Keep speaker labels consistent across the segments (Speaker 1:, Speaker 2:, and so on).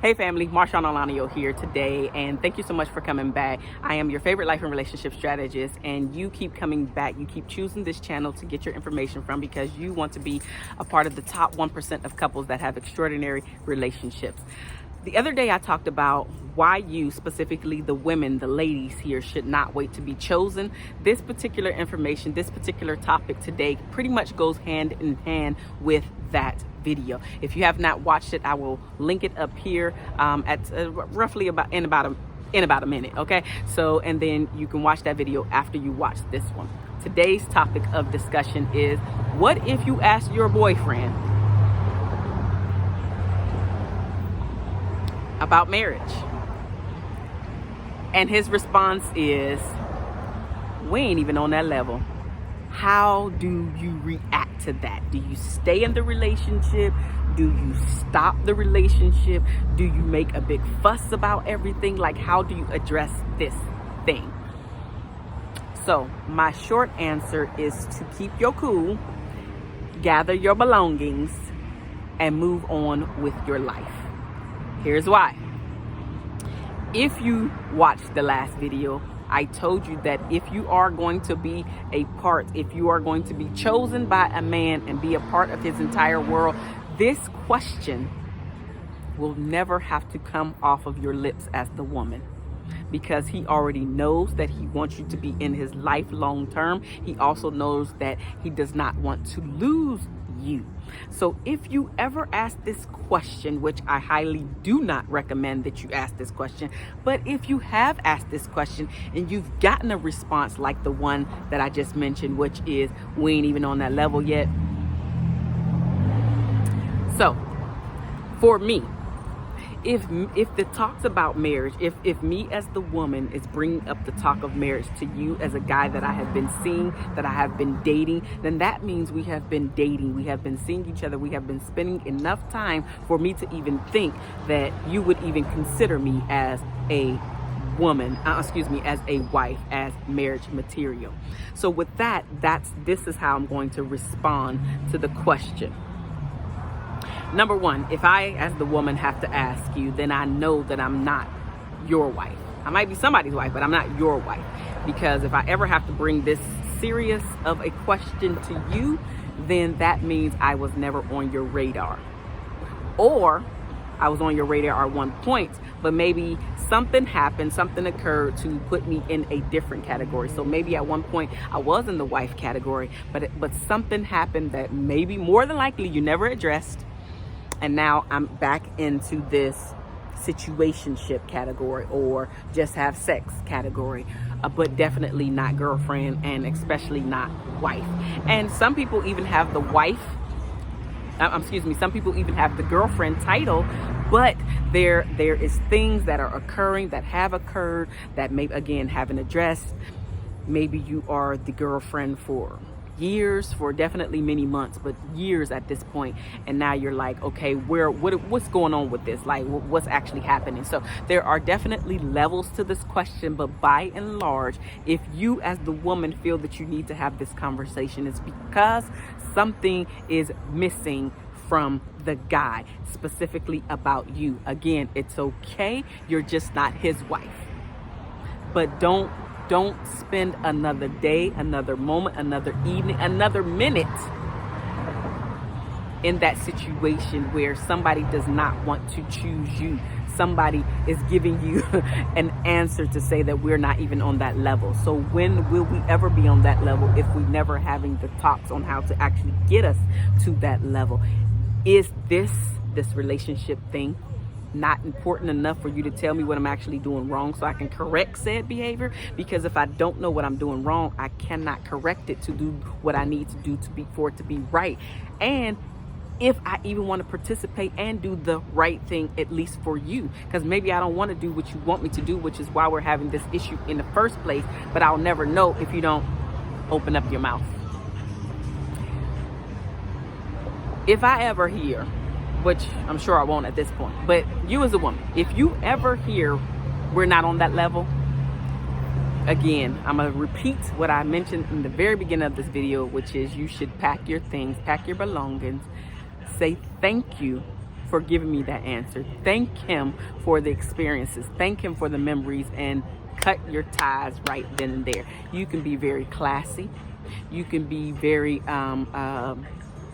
Speaker 1: Hey family, MarshaunO here today, and thank you so much for coming back. I am your favorite life and relationship strategist, and you keep coming back. You keep choosing this channel to get your information from because you want to be a part of the top 1% of couples that have extraordinary relationships. The other day I talked about why you, specifically the women, the ladies here, should not wait to be chosen. This particular information, this particular topic today pretty much goes hand in hand with that video. If you have not watched it, I will link it up here at roughly about in about a minute. Okay, so and then you can watch that video after you watch this one. Today's topic of discussion is, what if you ask your boyfriend about marriage and his response is, we ain't even on that level? How do you react to that? Do you stay in the relationship? Do you stop the relationship? Do you make a big fuss about everything? Like, how do you address this thing? So my short answer is to keep your cool, gather your belongings, and move on with your life. Here's why. If you watched the last video, I told you that if you are going to be a part, if you are going to be chosen by a man and be a part of his entire world, this question will never have to come off of your lips as the woman, because he already knows that he wants you to be in his life long term. He also knows that he does not want to lose you. So if you ever ask this question, which I highly do not recommend that you ask this question, but if you have asked this question and you've gotten a response like the one that I just mentioned, which is, we ain't even on that level yet. So for me, if the talks about marriage, if me as the woman is bringing up the talk of marriage to you as a guy that I have been seeing, that I have been dating, then that means we have been dating, we have been seeing each other, we have been spending enough time for me to even think that you would even consider me as a woman, as a wife, as marriage material. So with that, this is how I'm going to respond to the question. Number one, if I, as the woman, have to ask you, then I know that I'm not your wife. I might be somebody's wife, but I'm not your wife. Because if I ever have to bring this serious of a question to you, then that means I was never on your radar. Or I was on your radar at one point, but maybe something happened, something occurred to put me in a different category. So maybe at one point I was in the wife category, but something happened that maybe more than likely you never addressed. And now I'm back into this situationship category, or just have sex category, but definitely not girlfriend, and especially not wife. And some people even have the wife, some people even have the girlfriend title, but there is things that are occurring, that have occurred, that maybe, again, haven't addressed. Maybe you are the girlfriend for years, for definitely many months, but years at this point, and now you're like, okay, what's going on with this? Like, what's actually happening? So there are definitely levels to this question, but by and large, if you as the woman feel that you need to have this conversation, it's because something is missing from the guy, specifically about you. Again, it's okay, you're just not his wife, but don't spend another day, another moment, another evening, another minute in that situation where somebody does not want to choose you. Somebody is giving you an answer to say that we're not even on that level. So when will we ever be on that level if we never having the talks on how to actually get us to that level? Is this relationship thing not important enough for you to tell me what I'm actually doing wrong so I can correct said behavior? Because if I don't know what I'm doing wrong, I cannot correct it to do what I need to do for it to be right. And if I even want to participate and do the right thing, at least for you, because maybe I don't want to do what you want me to do, which is why we're having this issue in the first place. But I'll never know if you don't open up your mouth. If I ever hear, which I'm sure I won't at this point, but you as a woman, if you ever hear we're not on that level, again, I'm going to repeat what I mentioned in the very beginning of this video, which is you should pack your things, pack your belongings, say thank you for giving me that answer. Thank him for the experiences. Thank him for the memories, and cut your ties right then and there. You can be very classy. You can be very,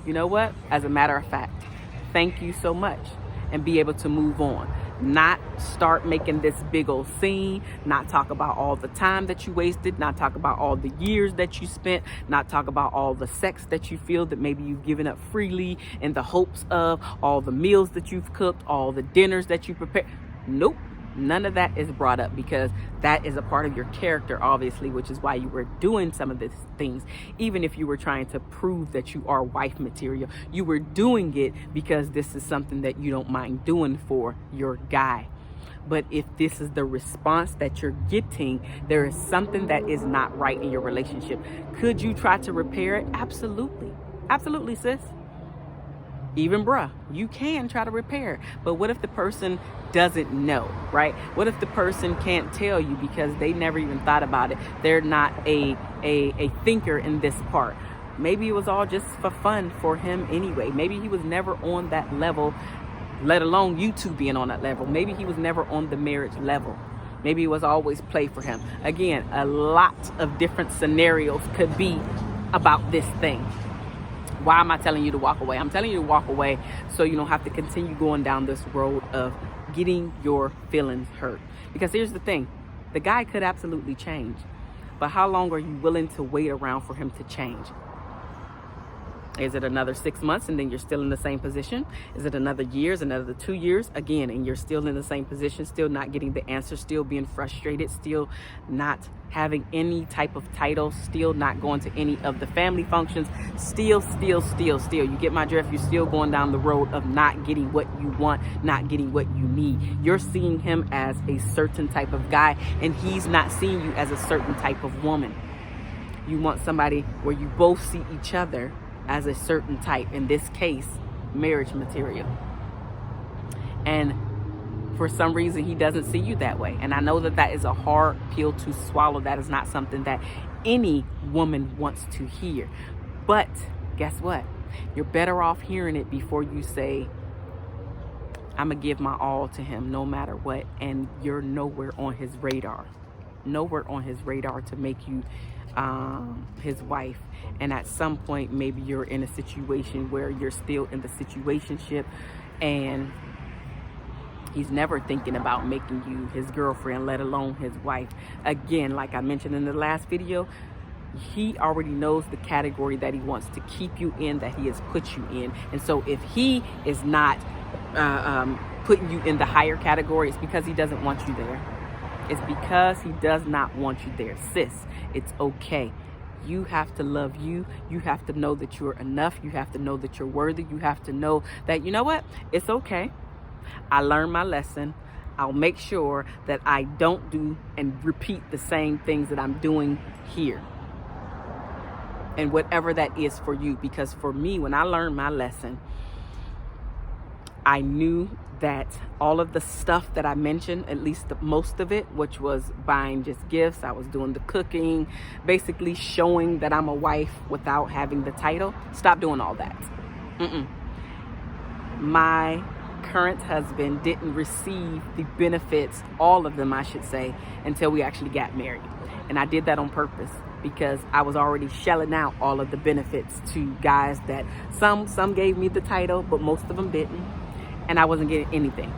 Speaker 1: you know what? As a matter of fact, thank you so much, and be able to move on. Not start making this big old scene, not talk about all the time that you wasted, not talk about all the years that you spent, not talk about all the sex that you feel that maybe you've given up freely in the hopes of, all the meals that you've cooked, all the dinners that you prepared. Nope. None of that is brought up, because that is a part of your character, obviously, which is why you were doing some of these things. Even if you were trying to prove that you are wife material, you were doing it because this is something that you don't mind doing for your guy. But if this is the response that you're getting, there is something that is not right in your relationship. Could you try to repair it? Absolutely. Absolutely, sis. Even bruh, you can try to repair. But what if the person doesn't know, right? What if the person can't tell you because they never even thought about it? They're not a thinker in this part. Maybe it was all just for fun for him anyway. Maybe he was never on that level, let alone you two being on that level. Maybe he was never on the marriage level. Maybe it was always play for him. Again, a lot of different scenarios could be about this thing. Why am I telling you to walk away? I'm telling you to walk away so you don't have to continue going down this road of getting your feelings hurt. Because here's the thing, the guy could absolutely change, but how long are you willing to wait around for him to change? Is it another 6 months and then you're still in the same position? Is it another year, another 2 years again, and you're still in the same position, still not getting the answer, still being frustrated, still not having any type of title, still not going to any of the family functions, still. You get my drift? You're still going down the road of not getting what you want, not getting what you need. You're seeing him as a certain type of guy, and he's not seeing you as a certain type of woman. You want somebody where you both see each other as a certain type, in this case, marriage material. And for some reason, he doesn't see you that way. And I know that that is a hard pill to swallow. That is not something that any woman wants to hear. But guess what? You're better off hearing it before you say, I'm going to give my all to him no matter what. And you're nowhere on his radar. Nowhere on his radar to make you his wife. And at some point, maybe you're in a situation where you're still in the situationship, and he's never thinking about making you his girlfriend, let alone his wife. Again, like I mentioned in the last video, he already knows the category that he wants to keep you in, that he has put you in. And so if he is not putting you in the higher category, it's because he doesn't want you there. It's because he does not want you there. Sis, it's okay. You have to love you. You have to know that you're enough. You have to know that you're worthy. You have to know that, you know what? It's okay. I learned my lesson. I'll make sure that I don't do and repeat the same things that I'm doing here. And whatever that is for you. Because for me, when I learned my lesson, I knew that all of the stuff that I mentioned, at least most of it, which was buying just gifts, I was doing the cooking, basically showing that I'm a wife without having the title. Stop doing all that. My current husband didn't receive the benefits, all of them I should say, until we actually got married. And I did that on purpose, because I was already shelling out all of the benefits to guys that some gave me the title, but most of them didn't. And I wasn't getting anything.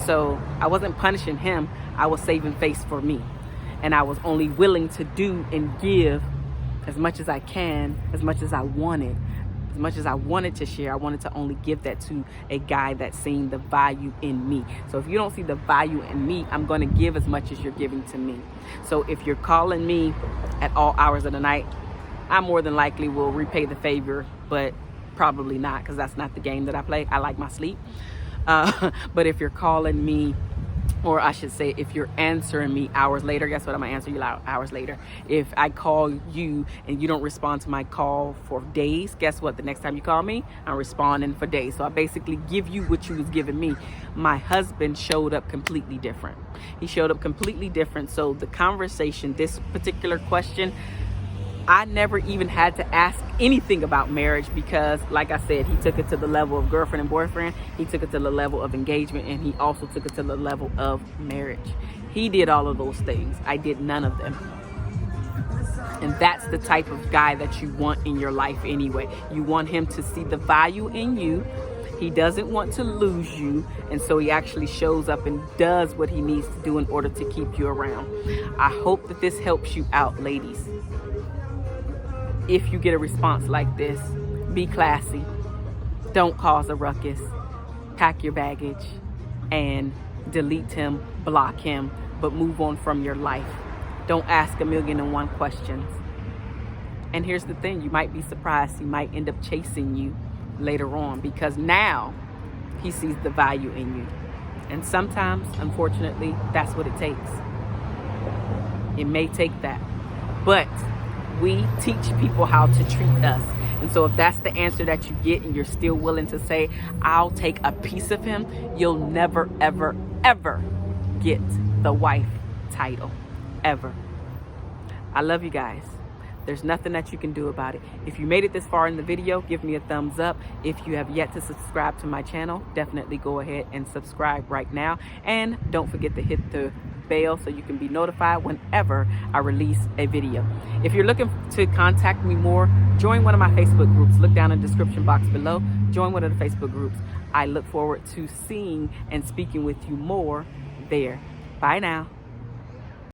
Speaker 1: So I wasn't punishing him. I was saving face for me. And I was only willing to do and give as much as I can, as much as I wanted. As much as I wanted to share, I wanted to only give that to a guy that's seeing the value in me. So if you don't see the value in me, I'm going to give as much as you're giving to me. So if you're calling me at all hours of the night, I more than likely will repay the favor, but probably not, because that's not the game that I play. I like my sleep. But if you're calling me, or I should say, if you're answering me hours later, guess what? I'm gonna answer you hours later. If I call you and you don't respond to my call for days, guess what? The next time you call me, I'm responding for days. So I basically give you what you was giving me. My husband showed up completely different. He showed up completely different. So the conversation, this particular question, I never even had to ask anything about marriage because, like I said, he took it to the level of girlfriend and boyfriend. He took it to the level of engagement, and he also took it to the level of marriage. He did all of those things. I did none of them. And that's the type of guy that you want in your life anyway. You want him to see the value in you. He doesn't want to lose you, and so he actually shows up and does what he needs to do in order to keep you around. I hope that this helps you out, ladies. If you get a response like this, be classy. Don't cause a ruckus. Pack your baggage and delete him, block him, but move on from your life. Don't ask 1,000,001 questions. And here's the thing, you might be surprised. He might end up chasing you later on because now he sees the value in you. And sometimes, unfortunately, that's what it takes. It may take that. But we teach people how to treat us. And so if that's the answer that you get and you're still willing to say, I'll take a piece of him, you'll never, ever, ever get the wife title. Ever. I love you guys. There's nothing that you can do about it. If you made it this far in the video, give me a thumbs up. If you have yet to subscribe to my channel, definitely go ahead and subscribe right now. And don't forget to hit the bell so you can be notified whenever I release a video. If you're looking to contact me more, join one of my Facebook groups. Look down in the description box below. Join one of the Facebook groups. I look forward to seeing and speaking with you more there. Bye now.